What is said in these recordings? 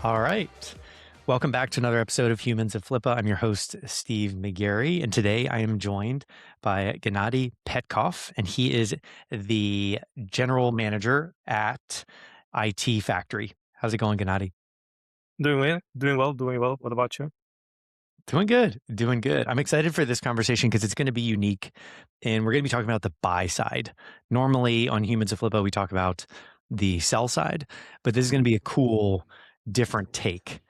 All right. Welcome back to another episode of Humans of Flippa. I'm your host, Steve McGarry, and today I am joined by Genadi Petkov, and he is the general manager at IT Factory. How's it going, Genadi? Doing well. What about you? Doing good, doing good. I'm excited for this conversation because it's going to be unique, and we're going to be talking about the buy side. Normally on Humans of Flippa, we talk about the sell side, but this is going to be a cool, different take.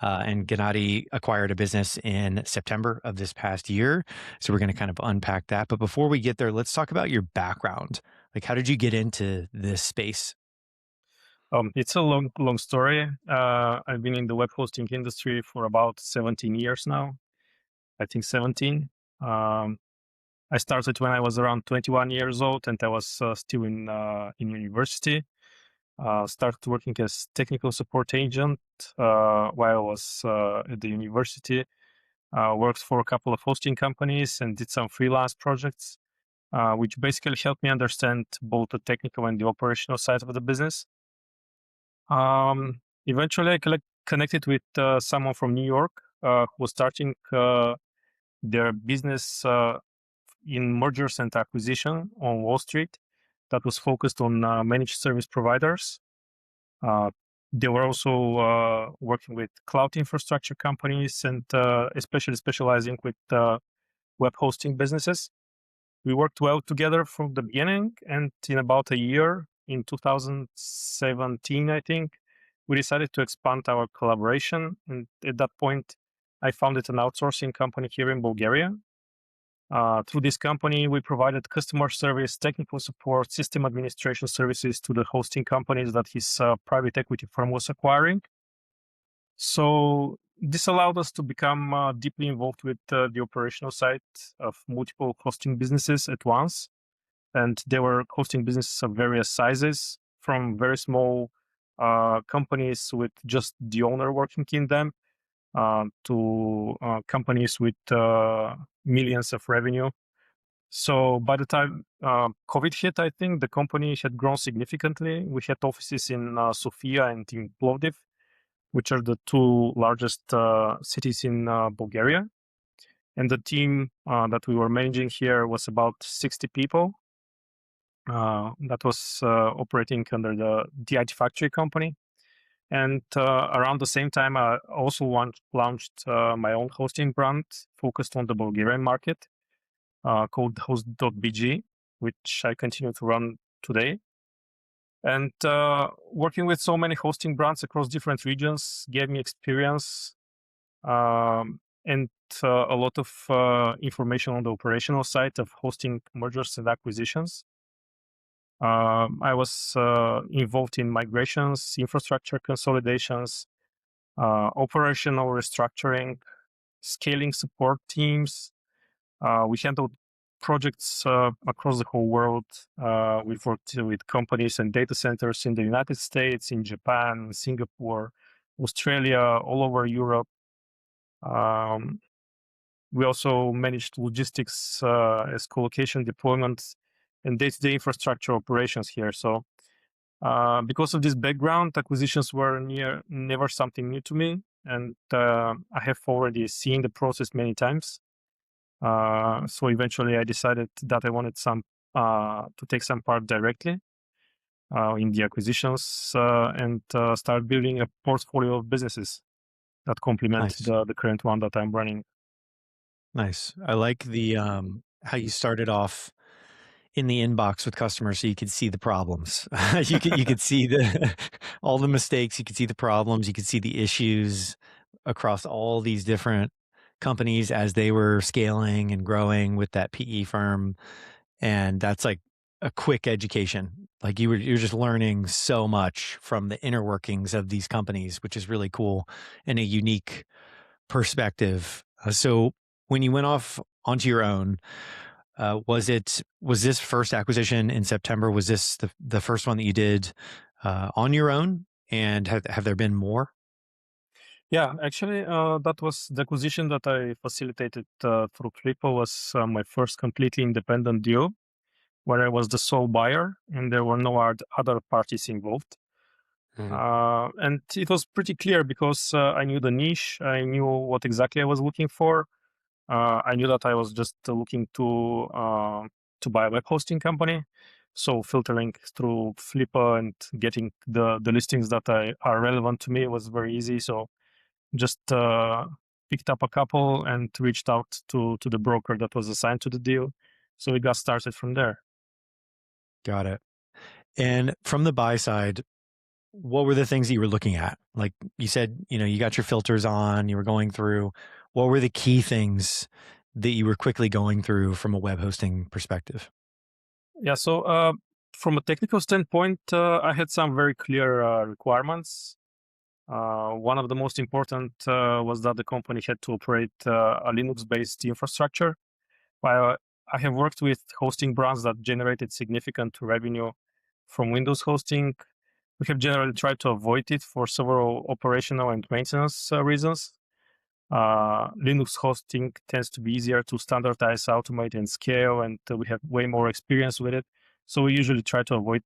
And Genadi acquired a business in September of this past year. So we're going to kind of unpack that. But before we get there, let's talk about your background. Like, how did you get into this space? It's a long story. I've been in the web hosting industry for about 17 years now. I think 17. Um, I started when I was around 21 years old, and I was still in university. Started working as technical support agent while I was at the university. Worked for a couple of hosting companies and did some freelance projects, which basically helped me understand both the technical and the operational side of the business. Eventually, I connected with someone from New York who was starting their business in mergers and acquisition on Wall Street that was focused on managed service providers. Uh, they were also working with cloud infrastructure companies and especially specializing with web hosting businesses. We worked well together from the beginning, and in about a year, in 2017, I think, we decided to expand our collaboration. And at that point, I founded an outsourcing company here in Bulgaria. Through this company, we provided customer service, technical support, system administration services to the hosting companies that his private equity firm was acquiring. So this allowed us to become deeply involved with the operational side of multiple hosting businesses at once. And there were hosting businesses of various sizes, from very small companies with just the owner working in them to companies with millions of revenue. So by the time COVID hit, I think the company had grown significantly. We had offices in Sofia and in Plovdiv, which are the two largest cities in Bulgaria. And the team that we were managing here was about 60 people. That was operating under the IT Factory company. And around the same time, I also launched my own hosting brand focused on the Bulgarian market called Host.bg, which I continue to run today. And working with so many hosting brands across different regions gave me experience and a lot of information on the operational side of hosting mergers and acquisitions. I was involved in migrations, infrastructure consolidations, operational restructuring, scaling support teams. We handled projects across the whole world. We've worked with companies and data centers in the United States, in Japan, Singapore, Australia, all over Europe. We also managed logistics as co-location deployments and day-to-day infrastructure operations here. So because of this background, acquisitions were never something new to me. And I have already seen the process many times. So eventually I decided that I wanted to take some part directly in the acquisitions and start building a portfolio of businesses that complement Nice. the current one that I'm running. Nice. I like the how you started off in the inbox with customers so you could see the problems. You could see the all the mistakes, you could see the problems, you could see the issues across all these different companies as they were scaling and growing with that PE firm. And that's like a quick education. Like you're just learning so much from the inner workings of these companies, which is really cool and a unique perspective. So when you went off onto your own, was this first acquisition in September? Was this the first one that you did on your own? And have there been more? Yeah, actually, that was the acquisition that I facilitated through Flippa was my first completely independent deal where I was the sole buyer and there were no other parties involved. Mhm. And it was pretty clear because I knew the niche, I knew what exactly I was looking for. I knew that I was just looking to buy a web hosting company. So filtering through Flippa and getting the listings that are relevant to me was very easy. So just picked up a couple and reached out to the broker that was assigned to the deal. So we got started from there. Got it. And from the buy side, what were the things that you were looking at? Like you said, you got your filters on, you were going through. What were the key things that you were quickly going through from a web hosting perspective? Yeah. So from a technical standpoint, I had some very clear requirements. One of the most important was that the company had to operate a Linux-based infrastructure. While I have worked with hosting brands that generated significant revenue from Windows hosting, we have generally tried to avoid it for several operational and maintenance reasons. Linux hosting tends to be easier to standardize, automate, and scale, and we have way more experience with it. So we usually try to avoid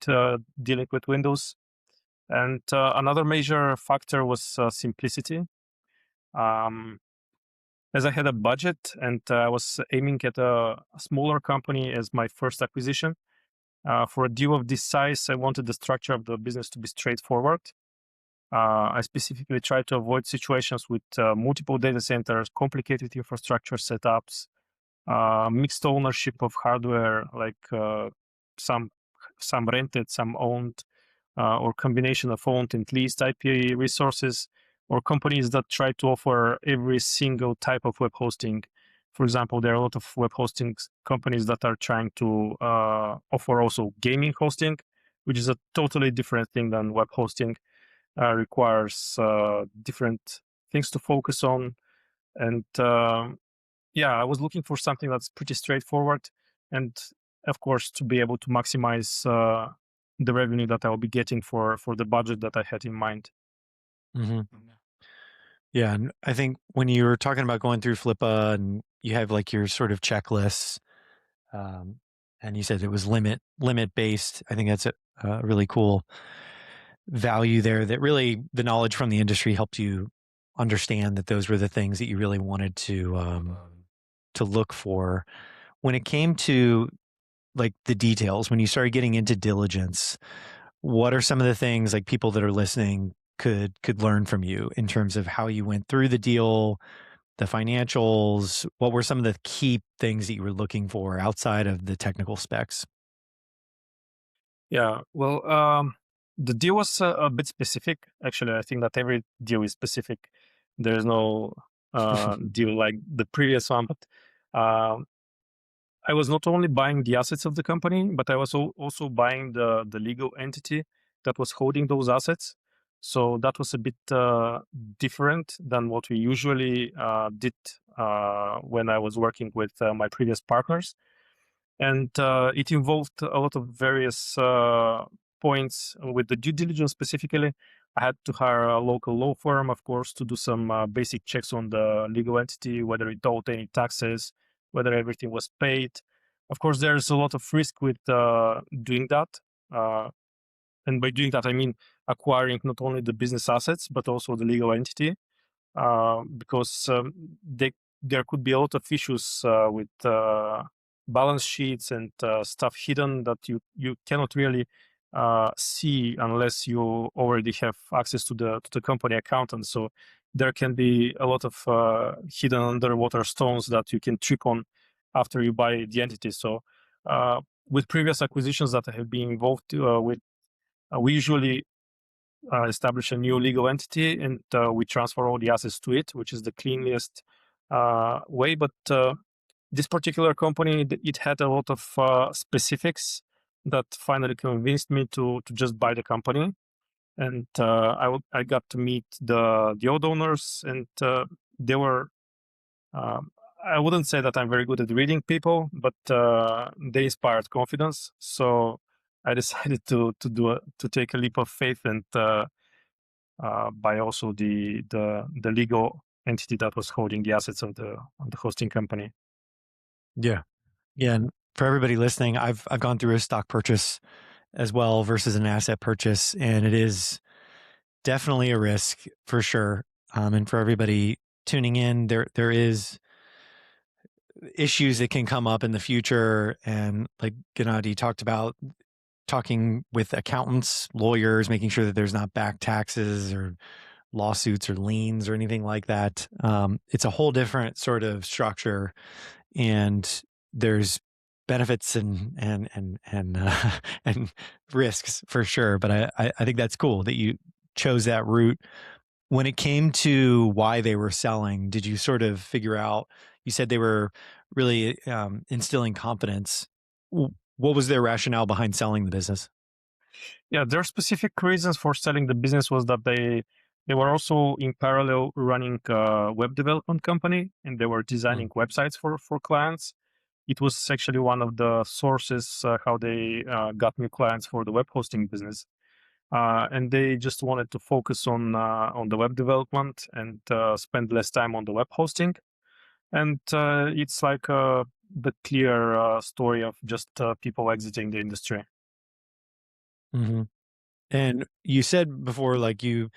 dealing with Windows. And another major factor was simplicity. Um, as I had a budget and I was aiming at a smaller company as my first acquisition, for a deal of this size, I wanted the structure of the business to be straightforward. I specifically tried to avoid situations with multiple data centers, complicated infrastructure setups, mixed ownership of hardware, like some some rented, some owned, or combination of owned and leased IP resources, or companies that try to offer every single type of web hosting. For example, there are a lot of web hosting companies that are trying to offer also gaming hosting, which is a totally different thing than web hosting. Requires different things to focus on, and yeah, I was looking for something that's pretty straightforward, and of course to be able to maximize the revenue that I'll be getting for the budget that I had in mind. hmm Yeah, and I think when you were talking about going through Flippa and you have like your sort of checklists, um, and you said it was limit based. I think that's a really cool value there. That really the knowledge from the industry helped you understand that those were the things that you really wanted to look for. When it came to like the details, when you started getting into diligence, what are some of the things like people that are listening could learn from you in terms of how you went through the deal, the financials? What were some of the key things that you were looking for outside of the technical specs? Yeah, well, the deal was a bit specific. Actually, I think that every deal is specific. There is no deal like the previous one, but um, I was not only buying the assets of the company, but I was also buying the legal entity that was holding those assets. So that was a bit different than what we usually did when I was working with my previous partners. And it involved a lot of various points with the due diligence specifically. I had to hire a local law firm, of course, to do some basic checks on the legal entity, whether it owed any taxes, whether everything was paid. Of course, there's a lot of risk with doing that. Uh, and by doing that, I mean acquiring not only the business assets, but also the legal entity, because there could be a lot of issues with balance sheets and stuff hidden that you cannot really see unless you already have access to the company accountant. So there can be a lot of hidden underwater stones that you can trip on after you buy the entity. So with previous acquisitions that I have been involved with, we usually establish a new legal entity and we transfer all the assets to it, which is the cleanest way. But this particular company, it had a lot of specifics that finally convinced me to just buy the company. And I got to meet the old owners, and they were. Um, I wouldn't say that I'm very good at reading people, but they inspired confidence. So I decided to take a leap of faith and by also the legal entity that was holding the assets of the hosting company. Yeah. Yeah. And for everybody listening, I've gone through a stock purchase as well versus an asset purchase. And it is definitely a risk for sure. And for everybody tuning in, there is issues that can come up in the future. And like Gennady talked about, talking with accountants, lawyers, making sure that there's not back taxes or lawsuits or liens or anything like that. It's a whole different sort of structure, and there's benefits and and risks for sure. But I think that's cool that you chose that route. When it came to why they were selling, did you sort of figure out? You said they were really instilling confidence. What was their rationale behind selling the business? Yeah, their specific reasons for selling the business was that they were also in parallel running a web development company, and they were designing Mm, websites for clients. It was actually one of the sources how they got new clients for the web hosting business. And they just wanted to focus on the web development and spend less time on the web hosting. And it's like the clear story of just people exiting the industry. hmm And you said before, like you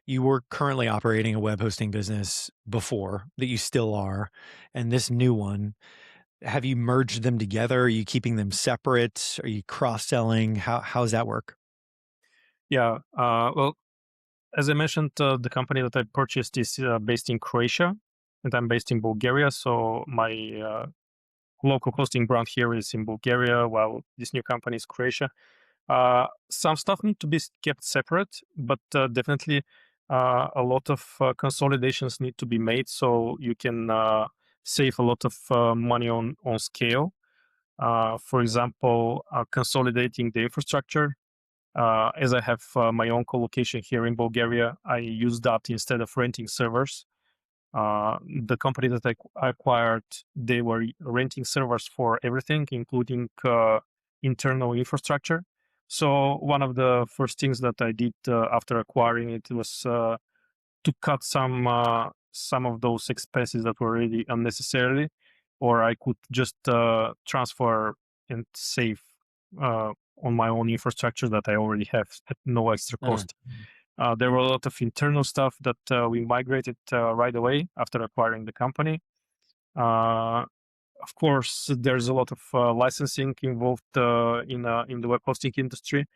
were currently operating a web hosting business before that you still are, and this new one. Have you merged them together? Are you keeping them separate? Are you cross selling? How's that work? Yeah. Well, as I mentioned, the company that I purchased is based in Croatia, and I'm based in Bulgaria. So my local hosting brand here is in Bulgaria, while this new company is Croatia. Some stuff need to be kept separate, but definitely a lot of consolidations need to be made so you can save a lot of money on scale. For example, consolidating the infrastructure. As I have my own colocation here in Bulgaria, I use that instead of renting servers. The company that I acquired, they were renting servers for everything, including internal infrastructure. So one of the first things that I did after acquiring it was to cut some of those expenses that were really unnecessarily, or I could just transfer and save uh, on my own infrastructure that I already have at no extra Mm, cost. There were a lot of internal stuff that we migrated right away after acquiring the company. Uh, of course, there's a lot of licensing involved in the web hosting industry.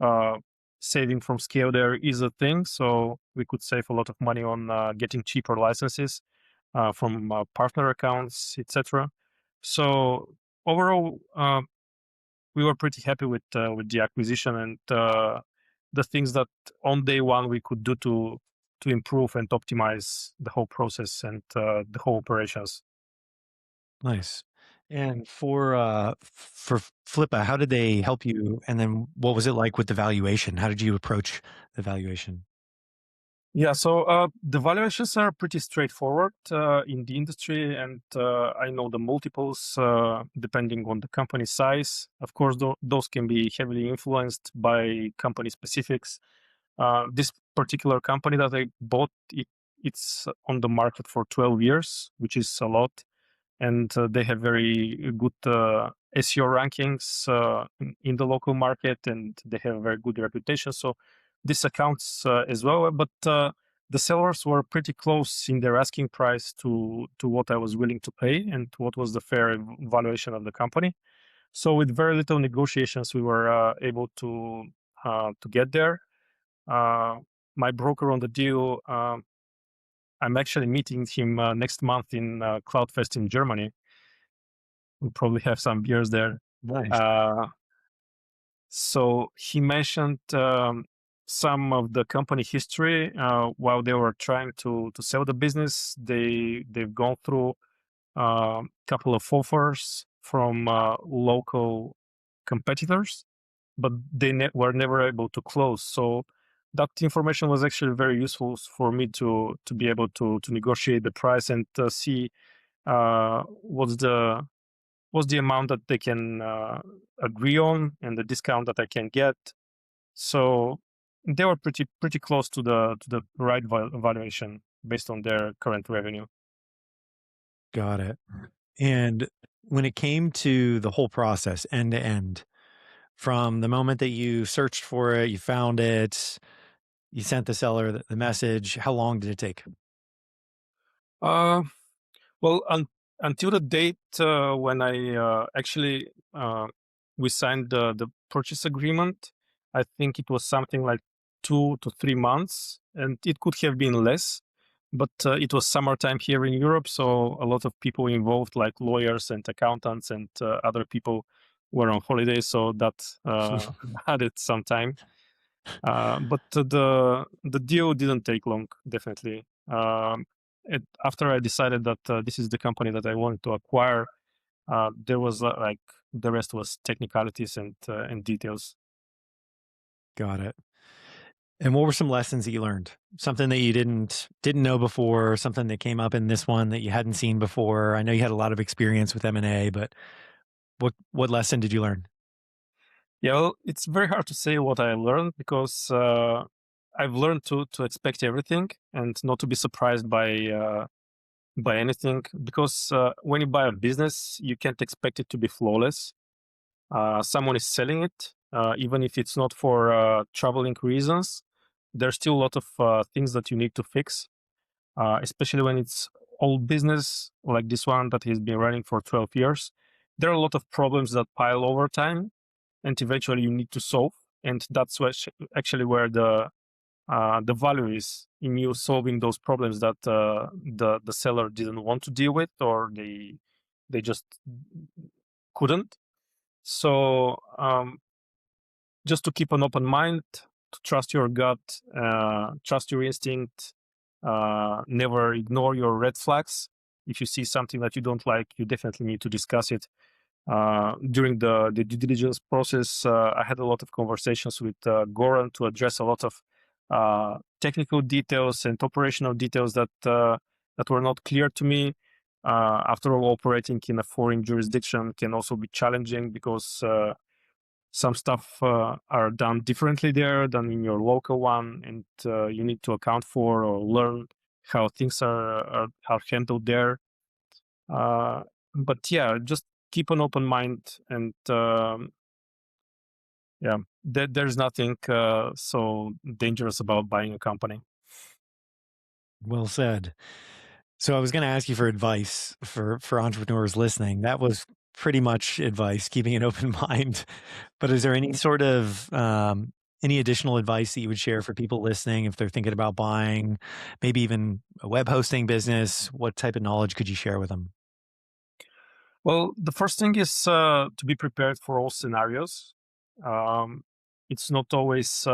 Uh, Saving from scale there is a thing, so we could save a lot of money on getting cheaper licenses from partner accounts, etc. So overall, we were pretty happy with the acquisition and the things that on day one we could do to improve and optimize the whole process and the whole operations. nice. And for Flippa, how did they help you? And then what was it like with the valuation? How did you approach the valuation? Yeah, so the valuations are pretty straightforward in the industry, and I know the multiples depending on the company size. Of course, those can be heavily influenced by company specifics. This particular company that I bought, it's on the market for 12 years, which is a lot, and they have very good SEO rankings in the local market, and they have a very good reputation. So this accounts as well. But the sellers were pretty close in their asking price to what I was willing to pay and what was the fair valuation of the company. So with very little negotiations, we were able to get there. Uh, my broker on the deal. I'm actually meeting him next month in CloudFest in Germany. We'll probably have some beers there. Nice. Uh, so he mentioned some of the company history while they were trying to sell the business. They've gone through a couple of offers from local competitors, but they were never able to close. So that information was actually very useful for me to be able to negotiate the price and see what's the amount that they can agree on and the discount that I can get. So they were pretty close to the right valuation based on their current revenue. Got it. And when it came to the whole process, end to end, from the moment that you searched for it, you found it, You sent the seller the message. How long did it take? Uh, well, until the date when I actually we signed the purchase agreement, I think it was something like 2 to 3 months, and it could have been less. But it was summertime here in Europe, so a lot of people involved, like lawyers and accountants and other people, were on holiday, so that added some time. But the deal didn't take long, definitely. After I decided that this is the company that I wanted to acquire, there was like the rest was technicalities and details. Got it. And what were some lessons that you learned? Something that you didn't know before, something that came up in this one that you hadn't seen before. I know you had a lot of experience with M&A, but what lesson did you learn? Yeah, well, it's very hard to say what I learned because I've learned to expect everything and not to be surprised by anything. Because when you buy a business, you can't expect it to be flawless. Someone is selling it, even if it's not for traveling reasons. There's still a lot of things that you need to fix, especially when it's old business like this one that has been running for 12 years. There are a lot of problems that pile over time, and eventually you need to solve. And that's actually where the value is in you solving those problems that the seller didn't want to deal with, or they just couldn't. So just to keep an open mind, to trust your gut, trust your instinct, never ignore your red flags. If you see something that you don't like, you definitely need to discuss it. During the due diligence process, I had a lot of conversations with Goran to address a lot of technical details and operational details that were not clear to me. After all, operating in a foreign jurisdiction can also be challenging because some stuff are done differently there than in your local one, and you need to account for or learn how things are handled there. But yeah, just keep an open mind, and yeah, there's nothing so dangerous about buying a company. Well said. So I was going to ask you for advice for entrepreneurs listening. That was pretty much advice, keeping an open mind. But is there any sort of any additional advice that you would share for people listening if they're thinking about buying, maybe even a web hosting business? What type of knowledge could you share with them? Well, the first thing is to be prepared for all scenarios. Um, it's not always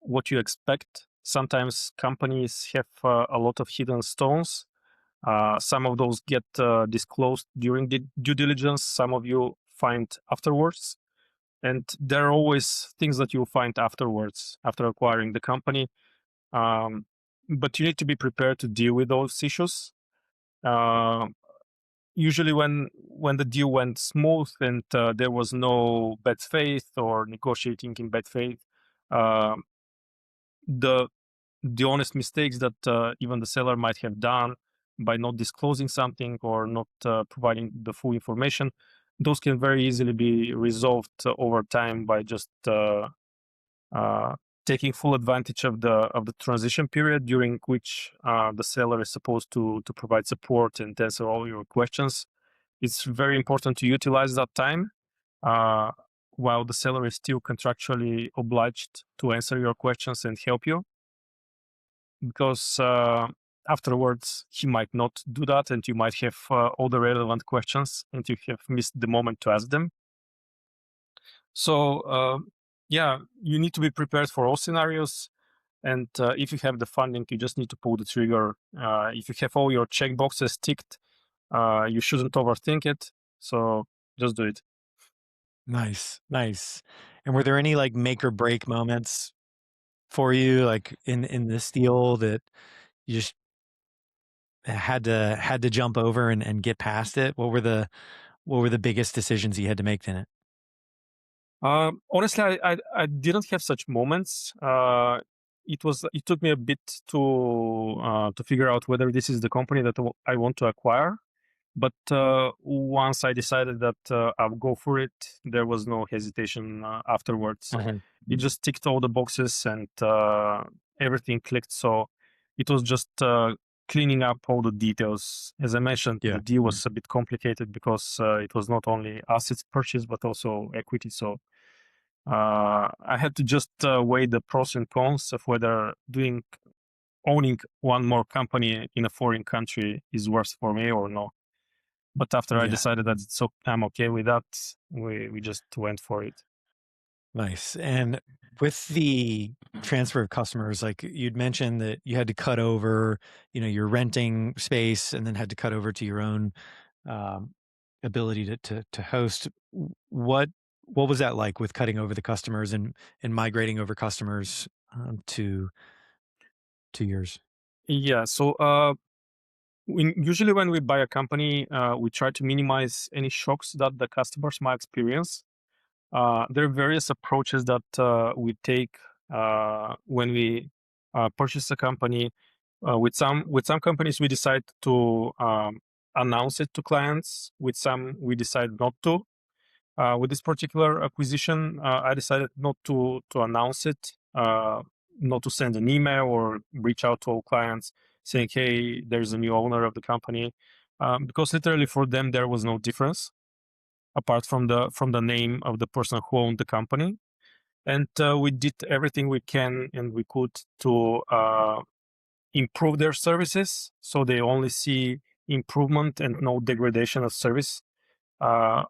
what you expect. Sometimes companies have a lot of hidden stones. Some of those get disclosed during the due diligence. Some of you find afterwards. And there are always things that you'll find afterwards, after acquiring the company. Um, but you need to be prepared to deal with those issues. Uh, Usually, when the deal went smooth and there was no bad faith or negotiating in bad faith, uh, the the honest mistakes that even the seller might have done by not disclosing something or not providing the full information, those can very easily be resolved over time by just uh, taking full advantage of the transition period during which the seller is supposed to provide support and answer all your questions. It's very important to utilize that time uh, while the seller is still contractually obliged to answer your questions and help you, because afterwards he might not do that, and you might have all the relevant questions and you have missed the moment to ask them. So yeah, you need to be prepared for all scenarios, and if you have the funding, you just need to pull the trigger. If you have all your check boxes ticked, you shouldn't overthink it, so just do it. Nice, nice. And were there any like make or break moments for you, like in this deal that you just had to jump over and get past it? What were the biggest decisions you had to make in it? Honestly, I didn't have such moments. It took me a bit to figure out whether this is the company that I want to acquire. But once I decided that I'll go for it, there was no hesitation afterwards. Mhm. It just ticked all the boxes and everything clicked. So it was just cleaning up all the details. As I mentioned, Yeah. the deal was a bit complicated because it was not only assets purchase but also equity. So I had to just weigh the pros and cons of whether owning one more company in a foreign country is worth for me or no. But after I Yeah. decided that I'm okay with that, we just went for it. Nice. And with the transfer of customers, like you'd mentioned that you had to cut over, you're renting space and then had to cut over to your own um, ability to host. What was that like with cutting over the customers and migrating over customers to yours? Yeah. So usually when we buy a company, we try to minimize any shocks that the customers might experience. There are various approaches that we take when we purchase a company. With some companies, we decide to announce it to clients. With some, we decide not to. With this particular acquisition, I decided not to announce it, not to send an email or reach out to all clients saying, "Hey, there's a new owner of the company," because literally for them there was no difference apart from the name of the person who owned the company. And we did everything we can and we could to improve their services, so they only see improvement and no degradation of service. Uh,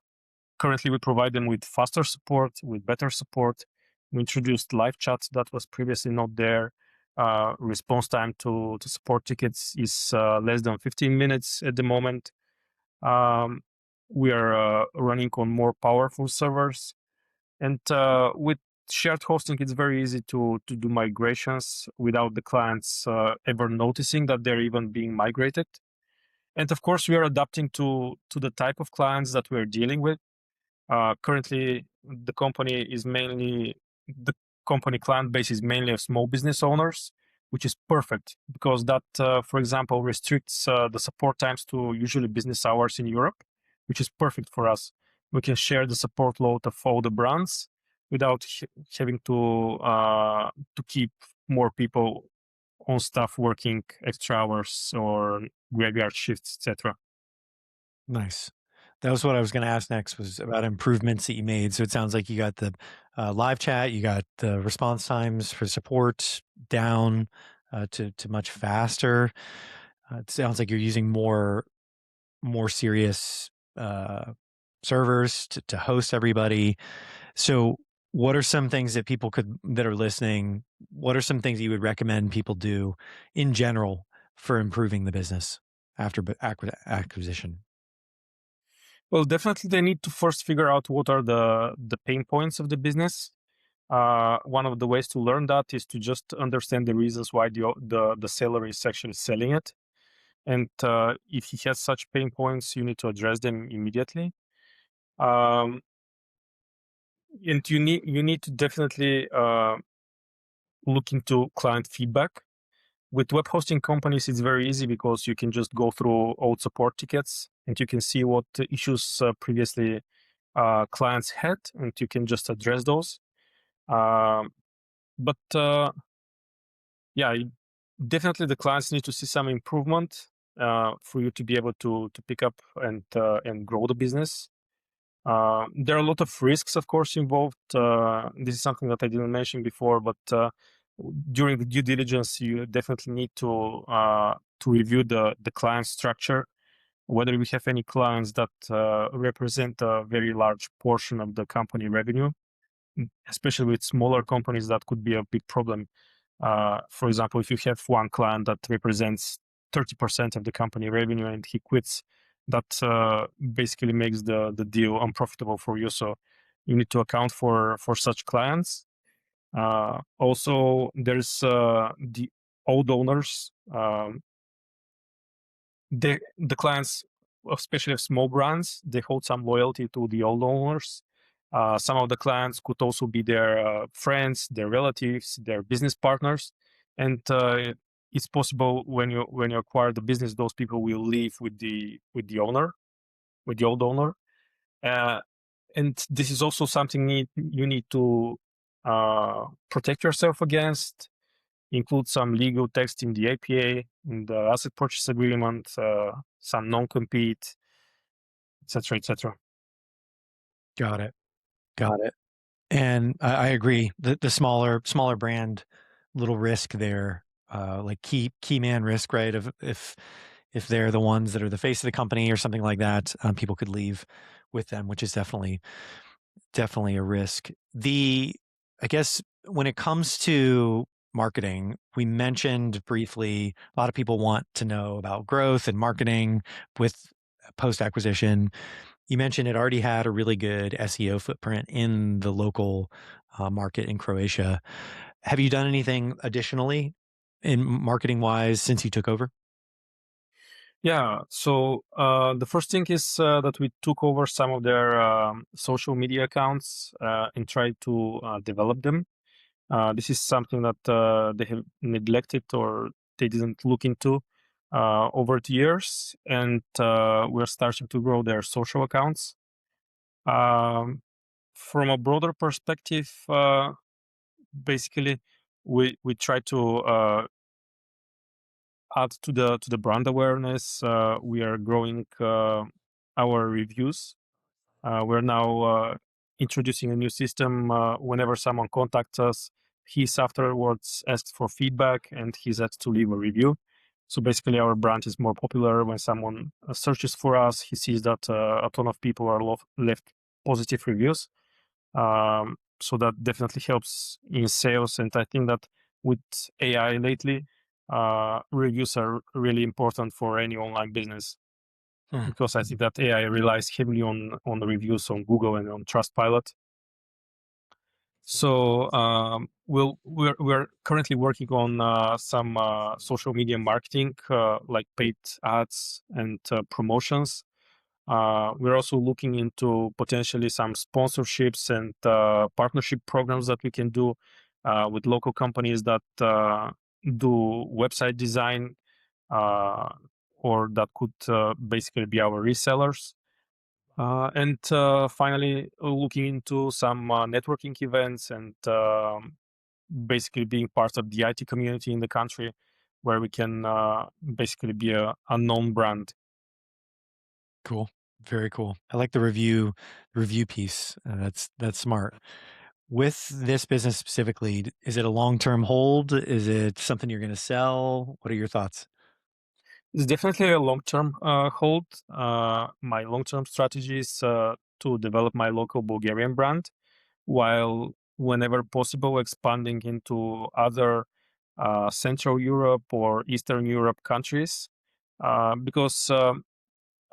Currently, we provide them with faster support, with better support. We introduced live chats that was previously not there. Response time to support tickets is less than 15 minutes at the moment. Um, we are running on more powerful servers. And with shared hosting, it's very easy to do migrations without the clients ever noticing that they're even being migrated. And of course, we are adapting to the type of clients that we're dealing with. Currently, the company client base is mainly of small business owners, which is perfect because that, for example, restricts the support times to usually business hours in Europe, which is perfect for us. We can share the support load of all the brands without having to keep more people on staff working extra hours or graveyard shifts, etc. Nice. That was what I was going to ask next was about improvements that you made. So it sounds like you got the live chat, you got the response times for support down to much faster. It sounds like you're using more serious servers to host everybody. So what are some things that that are listening? What are some things you would recommend people do in general for improving the business after acquisition? Well, definitely they need to first figure out what are the pain points of the business. One of the ways to learn that is to just understand the reasons why the seller is actually selling it. And if he has such pain points, you need to address them immediately. Um, and you need to definitely look into client feedback. With web hosting companies, it's very easy because you can just go through old support tickets and you can see what issues previously clients had, and you can just address those. Um, but yeah, definitely the clients need to see some improvement for you to be able to pick up and grow the business. There are a lot of risks, of course, involved. This is something that I didn't mention before, but during the due diligence, you definitely need to review the client structure, whether we have any clients that represent a very large portion of the company revenue. Especially with smaller companies, that could be a big problem. For example, if you have one client that represents 30% of the company revenue and he quits, that basically makes the deal unprofitable for you. So you need to account for such clients. Also, there's the old owners. The clients, especially of small brands, they hold some loyalty to the old owners. Some of the clients could also be their friends, their relatives, their business partners, and it's possible when you acquire the business, those people will leave with the owner, with the old owner. Uh, and this is also something you need to protect yourself against. Include some legal text in the APA, in the asset purchase agreement, some non-compete, etc., etc. Got it. Got it. And I agree. The smaller brand, little risk there, like key man risk, right? If they're the ones that are the face of the company or something like that, people could leave with them, which is definitely a risk. I guess when it comes to marketing, we mentioned briefly, a lot of people want to know about growth and marketing with post acquisition. You mentioned it already had a really good SEO footprint in the local market in Croatia. Have you done anything additionally in marketing wise since you took over? Yeah. So the first thing is that we took over some of their social media accounts and tried to develop them. This is something that they have neglected or they didn't look into over the years, and we're starting to grow their social accounts. Um, from a broader perspective, basically, we try to add to the brand awareness. We are growing our reviews. We're now introducing a new system. Whenever someone contacts us, he's afterwards asked for feedback and he's asked to leave a review. So basically, our brand is more popular when someone searches for us. He sees that a ton of people are left positive reviews. So that definitely helps in sales. And I think that with AI lately, reviews are really important for any online business Hmm. because I think that AI relies heavily on the reviews on Google and on TrustPilot. So we're currently working on some social media marketing, like paid ads and promotions. We're also looking into potentially some sponsorships and partnership programs that we can do with local companies that do website design uh, or that could basically be our resellers. And finally, looking into some networking events and basically being part of the IT community in the country where we can basically be a known brand. Cool. Very cool. I like the review piece. That's smart. With this business specifically, is it a long-term hold? Is it something you're going to sell? What are your thoughts? It's definitely a long-term hold. My long-term strategy is to develop my local Bulgarian brand while whenever possible expanding into other Central Europe or Eastern Europe countries. Because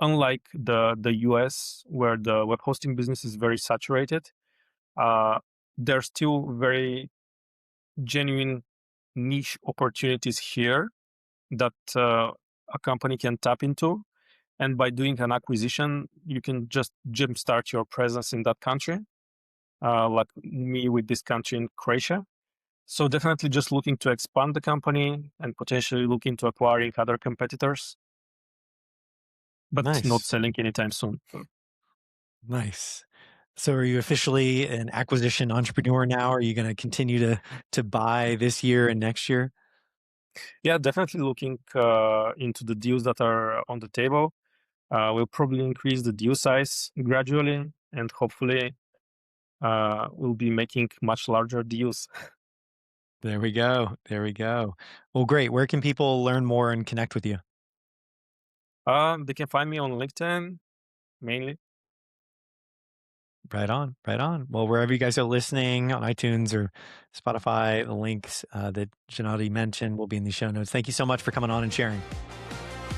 unlike the US, where the web hosting business is very saturated, uh, there's still very genuine niche opportunities here that a company can tap into. And by doing an acquisition, you can just jumpstart your presence in that country, like me with this country in Croatia. So definitely just looking to expand the company and potentially looking to acquiring other competitors, but not Nice. selling anytime soon. Nice. So are you officially an acquisition entrepreneur now? Are you going to continue to buy this year and next year? Yeah, definitely looking into the deals that are on the table. We'll probably increase the deal size gradually, and hopefully, we'll be making much larger deals. There we go. There we go. Well, great. Where can people learn more and connect with you? They can find me on LinkedIn mainly. Right on. Right on. Well, wherever you guys are listening on iTunes or Spotify, the links that Gennady mentioned will be in the show notes. Thank you so much for coming on and sharing.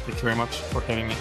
Thank you very much for having me.